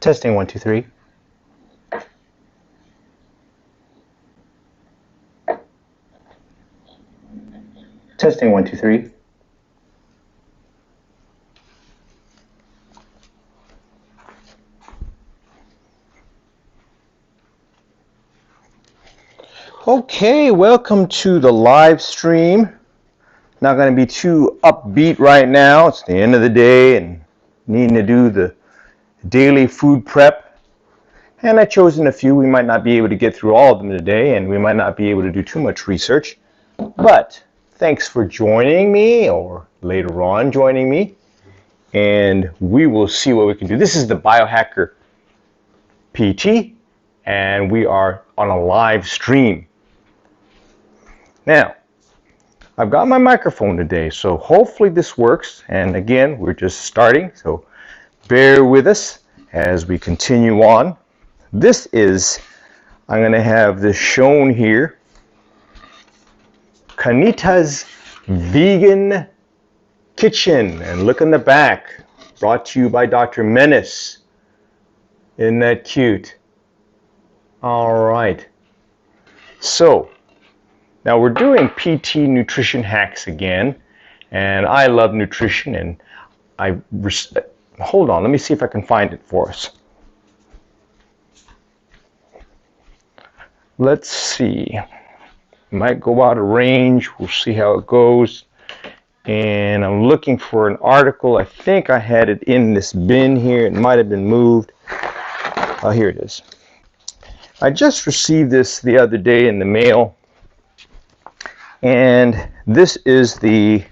Testing 1, 2, 3. Testing 1, 2, 3. Okay, welcome to the live stream. Not going to be too upbeat right now. It's the end of the day and needing to do the daily food prep. And I've chosen a few. We might not be able to get through all of them today, and we might not be able to do too much research. But thanks for joining me, or later on joining me, and we will see what we can do. This is the Biohacker PT, and we are on a live stream. Now, I've got my microphone today, so hopefully this works. And again, we're just starting, so bear with us as we continue on. This is, I'm going to have this shown here, Kanittha's Vegan Kitchen. And look in the back, brought to you by Dr. Menace. Isn't that cute? All right. So, now we're doing PT nutrition hacks again, and I love nutrition, and hold on, let me see if I can find it for us. Let's see, might go out of range, we'll see how it goes. And I'm looking for an article. I think I had it in this bin here, it might have been moved. Oh, here it is. I just received this the other day in the mail. And this is the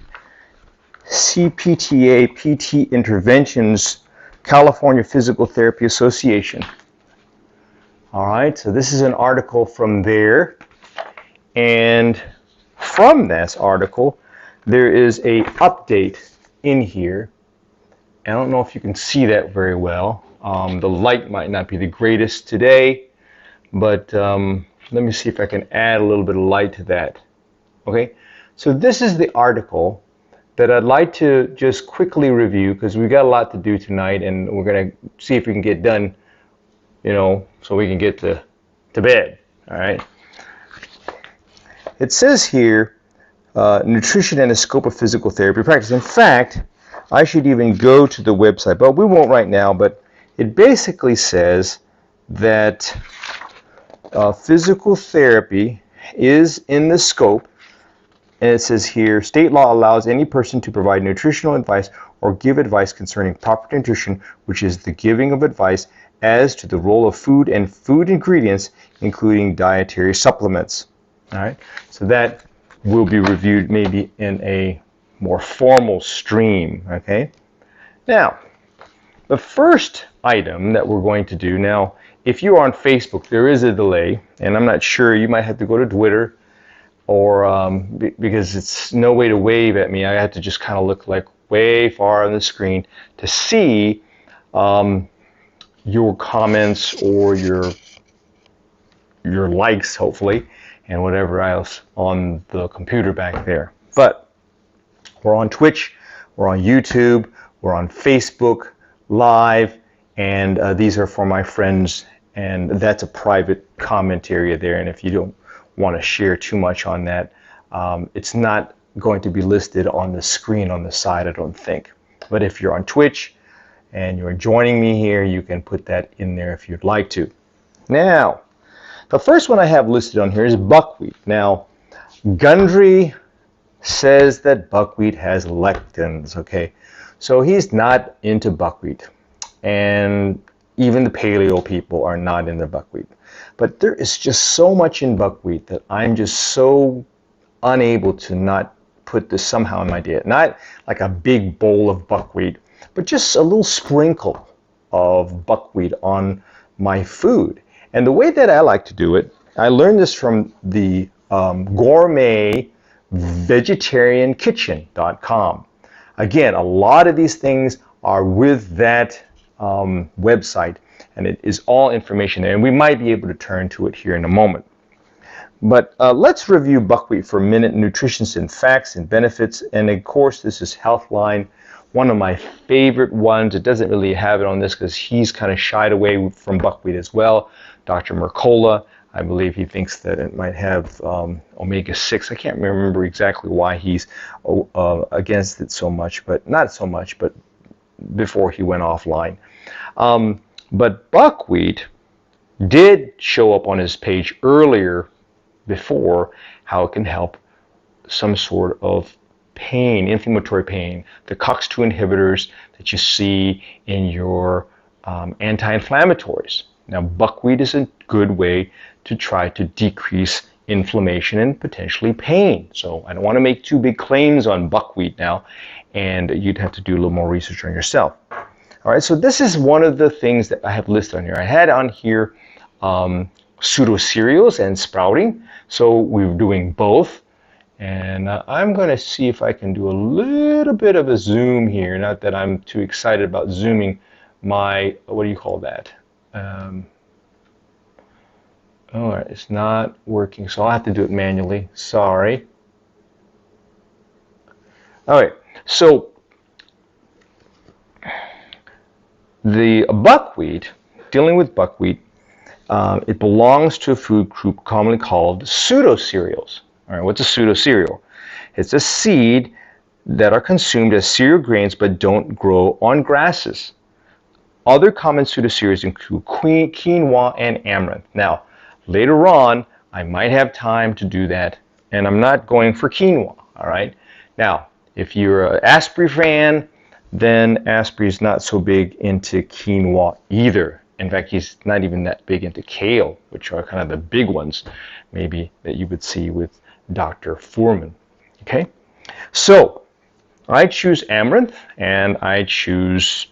CPTA PT Interventions California Physical Therapy Association. All right, so this is an article from there. And from this article, there is a update in here. I don't know if you can see that very well. The light might not be the greatest today, but let me see if I can add a little bit of light to that. Okay, so this is the article that I'd like to just quickly review because we've got a lot to do tonight, and we're going to see if we can get done, you know, so we can get to bed. All right. It says here, nutrition and the scope of physical therapy practice. In fact, I should even go to the website, but we won't right now. But it basically says that physical therapy is in the scope. And it says here, state law allows any person to provide nutritional advice or give advice concerning proper nutrition, which is the giving of advice as to the role of food and food ingredients, including dietary supplements. All right, so that will be reviewed maybe in a more formal stream. Okay, now the first item that we're going to do now, if you're on Facebook, there is a delay, and I'm not sure, you might have to go to Twitter, or because it's no way to wave at me. I have to just kind of look like way far on the screen to see your comments or your likes, hopefully, and whatever else on the computer back there. But we're on Twitch, we're on YouTube, we're on Facebook Live, and these are for my friends, and that's a private comment area there, and if you don't want to share too much on that, it's not going to be listed on the screen on the side, I don't think. But if you're on Twitch and you're joining me here, you can put that in there if you'd like to. Now, the first one I have listed on here is buckwheat. Now, Gundry says that buckwheat has lectins, okay? So he's not into buckwheat. And even the paleo people are not into buckwheat. But there is just so much in buckwheat that I'm just so unable to not put this somehow in my diet. Not like a big bowl of buckwheat, but just a little sprinkle of buckwheat on my food. And the way that I like to do it, I learned this from the gourmet vegetariankitchen.com. Again, a lot of these things are with that website, and it is all information there, and we might be able to turn to it here in a moment. But let's review buckwheat for a minute, nutrition and facts and benefits, and of course this is Healthline one of my favorite ones. It doesn't really have it on this because he's kind of shied away from buckwheat as well. Dr. Mercola, I believe he thinks that it might have omega-6. I can't remember exactly why he's against it so much, but not so much, but before he went offline. But buckwheat did show up on his page earlier before how it can help some sort of pain, inflammatory pain, the COX-2 inhibitors that you see in your anti-inflammatories. Now, buckwheat is a good way to try to decrease inflammation and potentially pain. So I don't want to make too big claims on buckwheat now, and you'd have to do a little more research on yourself. All right, so this is one of the things that I have listed on here. I had on here pseudo-cereals and sprouting, so we're doing both. And I'm going to see if I can do a little bit of a zoom here. Not that I'm too excited about zooming my, what do you call that? All right, it's not working, so I'll have to do it manually. Sorry. All right, so the buckwheat, dealing with buckwheat, it belongs to a food group commonly called pseudo-cereals. All right, what's a pseudo-cereal? It's a seed that are consumed as cereal grains but don't grow on grasses. Other common pseudo-cereals include quinoa and amaranth. Now, later on, I might have time to do that, and I'm not going for quinoa, all right? Now, if you're an Asprey fan, then Asprey's not so big into quinoa either. In fact, he's not even that big into kale, which are kind of the big ones, maybe, that you would see with Dr. Foreman. Okay, so I choose amaranth and I choose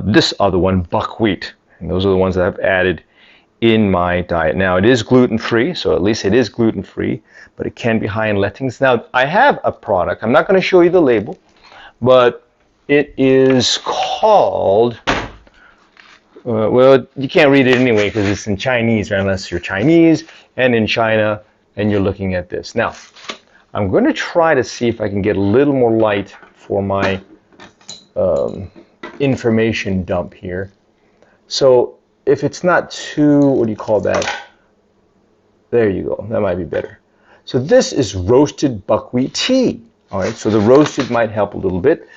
this other one, buckwheat, and those are the ones that I've added in my diet. Now it is gluten-free, so at least it is gluten-free, but it can be high in lectins. Now I have a product, I'm not going to show you the label, but it is called, well, you can't read it anyway because it's in Chinese, right? Unless you're Chinese and in China and you're looking at this. Now, I'm going to try to see if I can get a little more light for my information dump here. So if it's not too, what do you call that? There you go. That might be better. So this is roasted buckwheat tea. All right, so the roasted might help a little bit.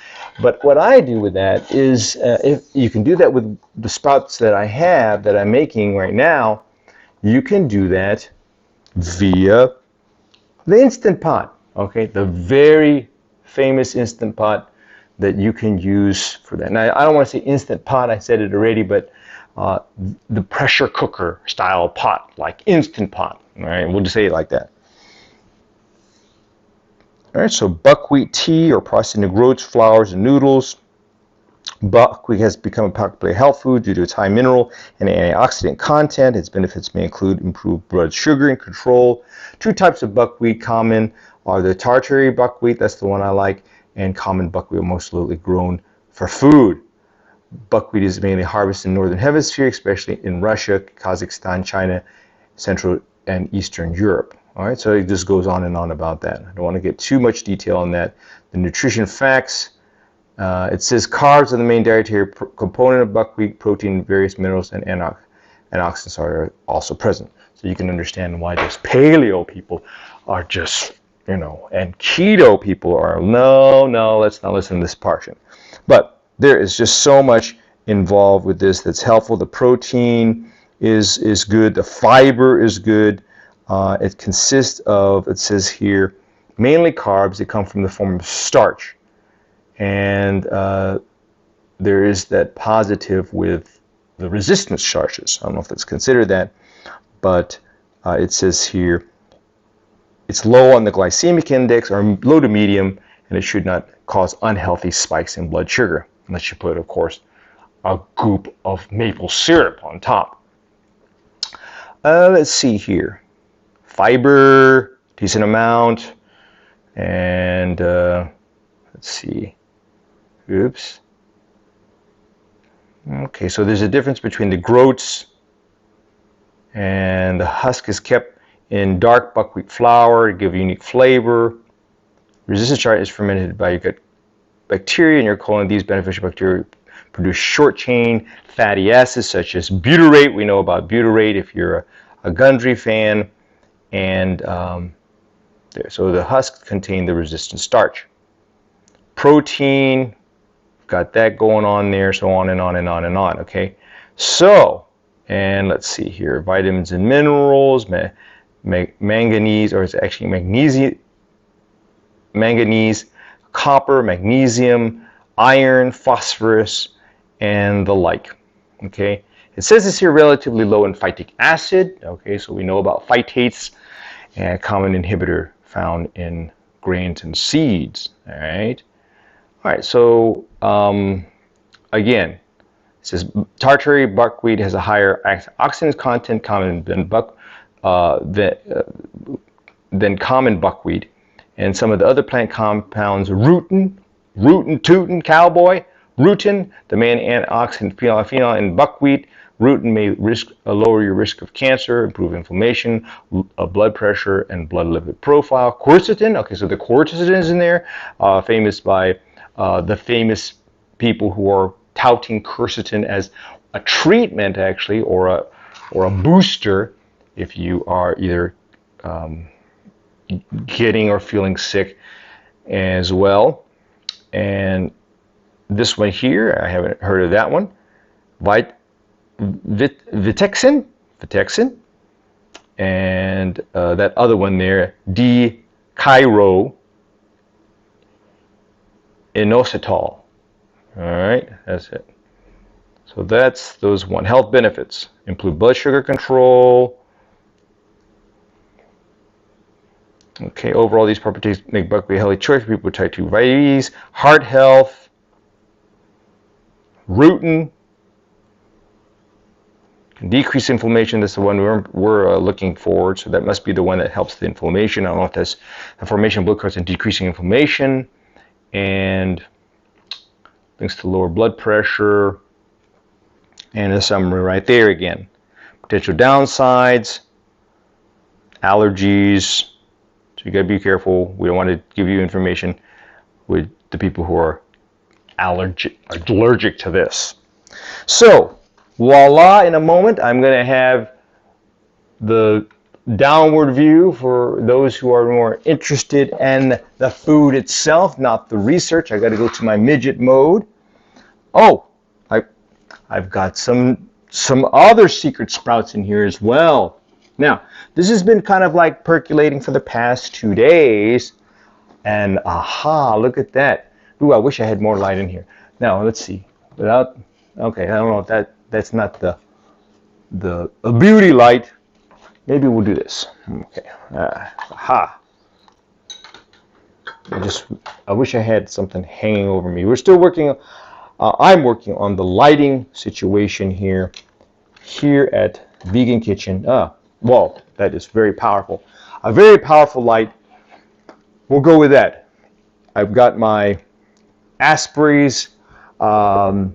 But what I do with that is, if you can do that with the sprouts that I have, that I'm making right now, you can do that via the Instant Pot, okay? The very famous Instant Pot that you can use for that. Now, I don't want to say Instant Pot, I said it already, but the pressure cooker style pot, like Instant Pot, all right? We'll just say it like that. All right, so buckwheat tea or processed into oats, flours, and noodles. Buckwheat has become a popular health food due to its high mineral and antioxidant content. Its benefits may include improved blood sugar and control. Two types of buckwheat common are the Tartary buckwheat, that's the one I like, and common buckwheat, most absolutely grown for food. Buckwheat is mainly harvested in the northern hemisphere, especially in Russia, Kazakhstan, China, Central and Eastern Europe. All right, so it just goes on and on about that. I don't want to get too much detail on that. The nutrition facts, it says carbs are the main dietary component of buckwheat, protein, various minerals, and antioxidants are also present. So you can understand why those paleo people are just, you know, and keto people are, no, let's not listen to this portion. But there is just so much involved with this that's helpful. The protein is good. The fiber is good. It consists of, it says here, mainly carbs that come from the form of starch. And there is that positive with the resistant starches. I don't know if that's considered that, but it says here, it's low on the glycemic index, or low to medium, and it should not cause unhealthy spikes in blood sugar, unless you put, of course, a goop of maple syrup on top. Let's see here. Fiber, decent amount, and let's see. Oops. Okay, so there's a difference between the groats, and the husk is kept in dark buckwheat flour to give a unique flavor. Resistant starch is fermented by bacteria in your colon. These beneficial bacteria produce short-chain fatty acids such as butyrate. We know about butyrate if you're a Gundry fan. And there. So the husks contain the resistant starch. Protein, got that going on there, so on and on and on and on, okay? So, and let's see here, vitamins and minerals, manganese, or it's actually manganese, copper, magnesium, iron, phosphorus, and the like, okay? It says it's here relatively low in phytic acid, okay, so we know about phytates, a common inhibitor found in grains and seeds, all right? All right, so again, it says Tartary buckwheat has a higher antioxidant content common than common buckwheat, and some of the other plant compounds, rutin, tootin, cowboy, rutin, the main antioxidant phenol in buckwheat. Rutin may lower your risk of cancer, improve inflammation, blood pressure, and blood lipid profile. Quercetin, okay, so the quercetin is in there, famous by the famous people who are touting quercetin as a treatment, actually, or a booster if you are either getting or feeling sick as well. And this one here, I haven't heard of that one. Vitexin, and that other one there, D-chiro inositol. All right, that's it. So that's those one. Health benefits include blood sugar control. Okay, overall these properties make buckwheat a healthy choice for people with type 2 diabetes, heart health, rutin, can decrease inflammation. That's the one we're looking for, so that must be the one that helps the inflammation. I don't know if that's the formation of blood clots and decreasing inflammation, and links to lower blood pressure, and a summary right there again. Potential downsides, allergies, so you gotta be careful. We don't want to give you information with the people who are allergic to this. So, voila, in a moment, I'm going to have the downward view for those who are more interested in the food itself, not the research. I got to go to my midget mode. Oh, I've got some other secret sprouts in here as well. Now, this has been kind of like percolating for the past 2 days, and aha, look at that. Ooh, I wish I had more light in here. Now, let's see. Without, okay, I don't know if that's not the beauty light. Maybe we'll do this. Okay. Aha. I wish I had something hanging over me. We're still working. I'm working on the lighting situation here at Vegan Kitchen. Whoa, that is very powerful. A very powerful light. We'll go with that. I've got my Asprey's glasses,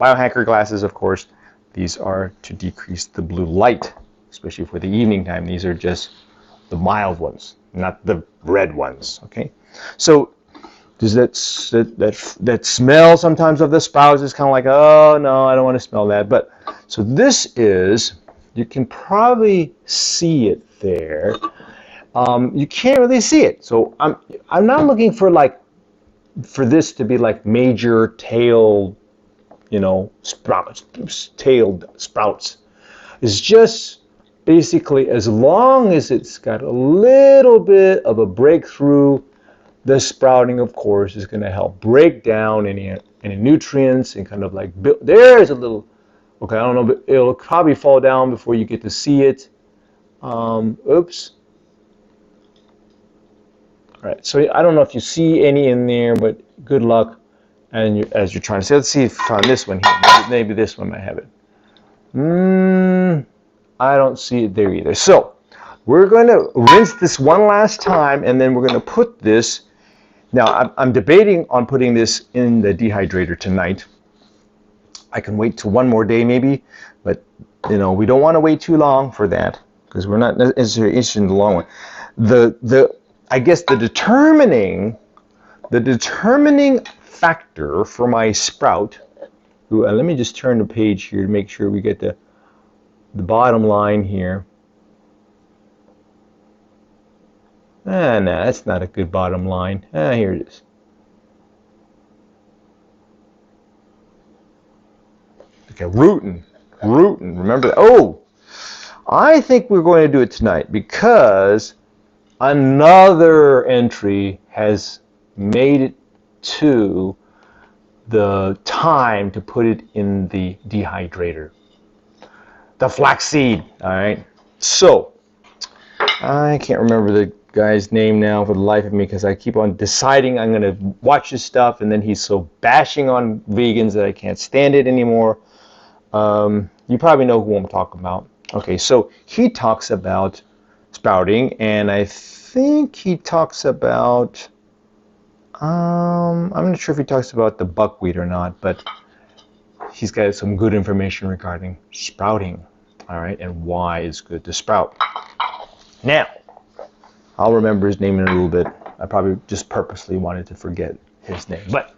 biohacker glasses, of course. These are to decrease the blue light, especially for the evening time. These are just the mild ones, not the red ones, okay? So does that smell sometimes of the sprouts is kind of like, oh no, I don't want to smell that. But so this is, you can probably see it there. You can't really see it. So I'm not looking for this to be like major tailed, tailed sprouts. It's just basically as long as it's got a little bit of a breakthrough, the sprouting, of course, is going to help break down any nutrients and kind of like build. There's a little, okay, I don't know, but it'll probably fall down before you get to see it. Oops. All right, so I don't know if you see any in there, but good luck. And as you're trying to see, let's see if on this one here, maybe this one might have it. I don't see it there either. So we're going to rinse this one last time, and then we're going to put this. Now I'm debating on putting this in the dehydrator tonight. I can wait till one more day maybe, but we don't want to wait too long for that because we're not necessarily interested in the long one. I guess the determining factor for my sprout. Ooh, let me just turn the page here to make sure we get the bottom line here. No, that's not a good bottom line. Here it is. Okay, rootin'. Remember that? Oh, I think we're going to do it tonight because another entry has made it to the time to put it in the dehydrator. The flaxseed, all right? So, I can't remember the guy's name now for the life of me because I keep on deciding I'm going to watch this stuff and then he's so bashing on vegans that I can't stand it anymore. You probably know who I'm talking about. Okay, so he talks about sprouting, and I think he talks about, I'm not sure if he talks about the buckwheat or not, but he's got some good information regarding sprouting, all right, and why it's good to sprout. Now, I'll remember his name in a little bit. I probably just purposely wanted to forget his name. But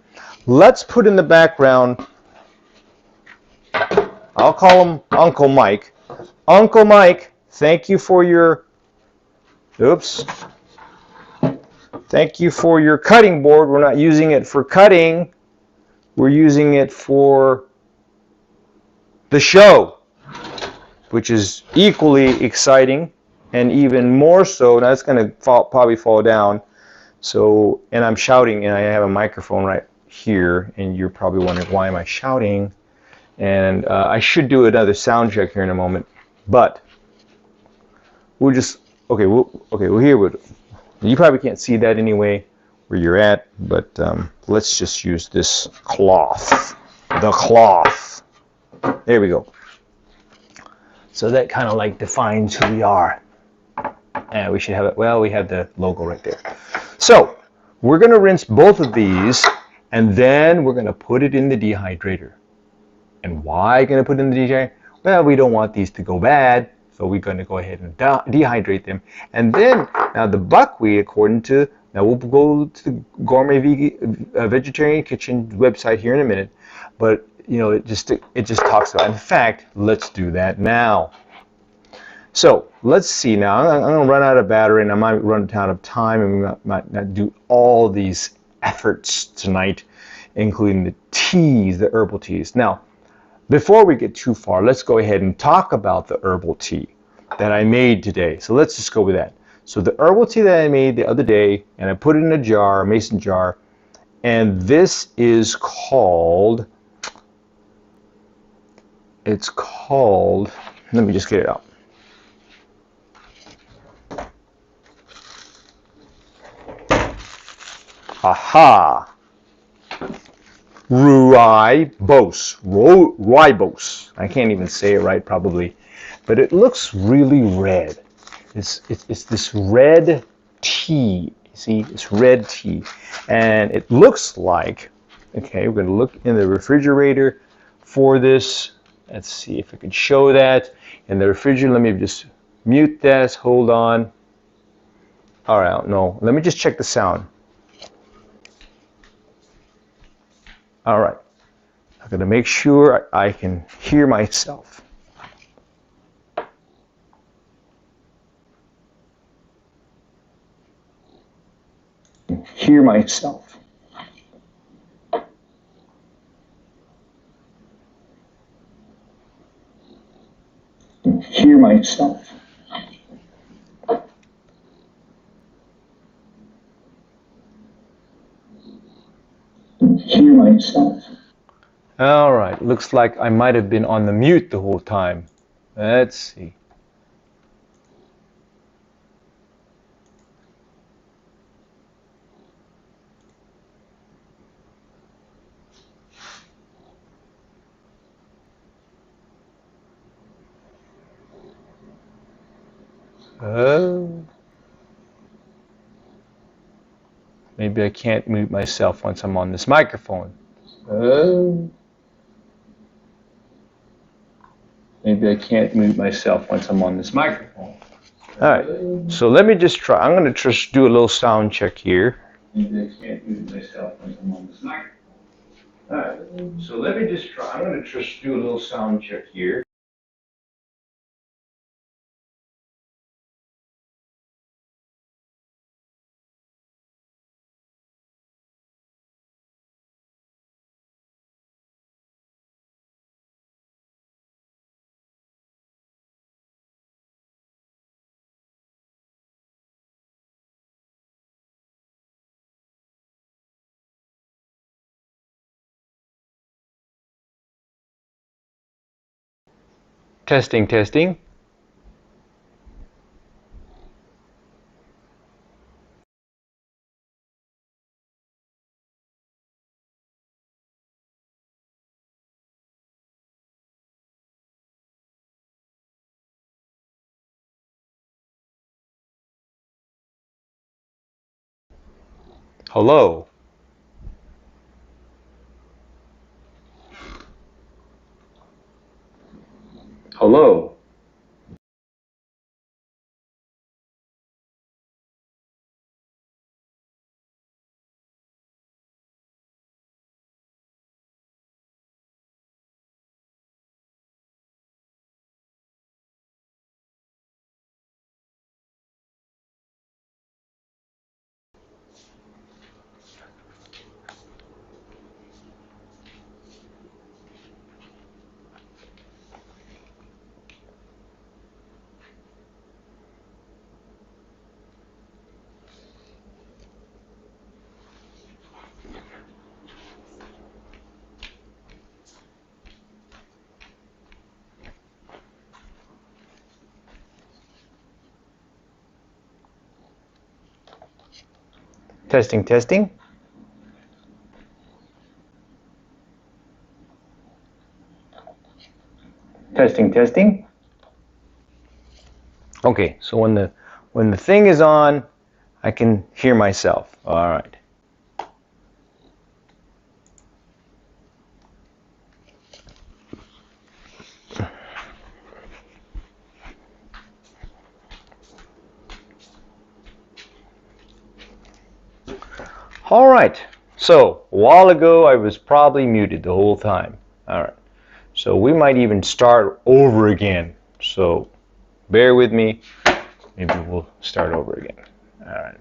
let's put in the background, I'll call him Uncle Mike. Uncle Mike, thank you for your, thank you for your cutting board. We're not using it for cutting. We're using it for the show, which is equally exciting and even more so. Now it's going to probably fall down. So, and I'm shouting, and I have a microphone right here, and you're probably wondering, why am I shouting? And I should do another sound check here in a moment, but we'll just, well here, you probably can't see that anyway where you're at, but let's just use this cloth, the cloth. There we go. So that kind of like defines who we are. And we should have it, well, we have the logo right there. So we're going to rinse both of these, and then we're going to put it in the dehydrator. And why going to put it in the dehydrator? Well, we don't want these to go bad, so we're going to go ahead and dehydrate them. And then, now the buckwheat, according to, now we'll go to the Gourmet Vegetarian Kitchen website here in a minute, but you know, it just talks about, in fact, let's do that now. So let's see now. I'm going to run out of battery, and I might run out of time, and we might not do all these efforts tonight, including the teas, the herbal teas. Now, before we get too far, let's go ahead and talk about the herbal tea that I made today. So let's just go with that. So the herbal tea that I made the other day, and I put it in a jar, a mason jar, and this is called, let me just get it out. Aha! Rooibos. I can't even say it right probably, but it looks really red. It's this red tea. See, it's red tea, and it looks like, okay, we're going to look in the refrigerator for this. Let's see if I can show that in the refrigerator. Let me just mute this. Hold on. All right, no, let me just check the sound. All right, I'm going to make sure I can hear myself. Hear myself. Hear myself. Hear myself. All right, looks like I might have been on the mute the whole time. Let's see. Maybe I can't mute myself once I'm on this microphone. Maybe I can't mute myself once I'm on this microphone. All right, so let me just try. I'm going to just do a little sound check here. All right, so let me just try. I'm going to just do a little sound check here. Testing, testing. Hello. Hello. Testing, testing. Testing, testing. Okay, so when the thing is on, I can hear myself. All right. All right. So a while ago, I was probably muted the whole time. All right. So we might even start over again. So bear with me. Maybe we'll start over again. All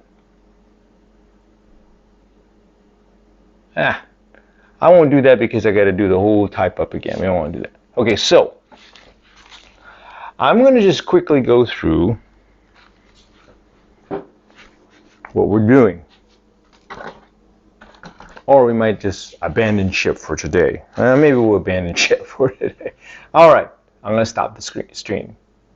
right. I won't do that because I got to do the whole type up again. We don't want to do that. Okay, so I'm going to just quickly go through what we're doing. Or we might just abandon ship for today. Maybe we'll abandon ship for today. All right, I'm going to stop the stream.